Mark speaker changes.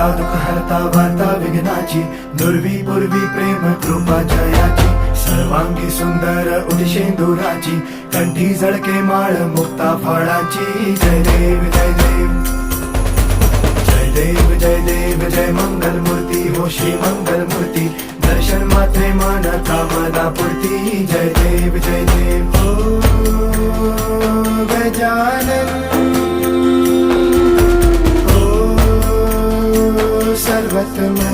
Speaker 1: हरता दुःख हरता वार्ता विघ्नाची, दुर्वी पूर्वी प्रेम कृपा जयाची, सर्वांगी सुंदर उदिशेंदुराची, कंठी झळके माळ मुक्ता फळाची. जय देव जय देव जय देव जय देव जय मंगल मूर्ती हो श्री मंगल मूर्ती, दर्शन मात्रे मन कामना पूर्ती. जय देव जय देव हो गजानन हो सर्वतमन.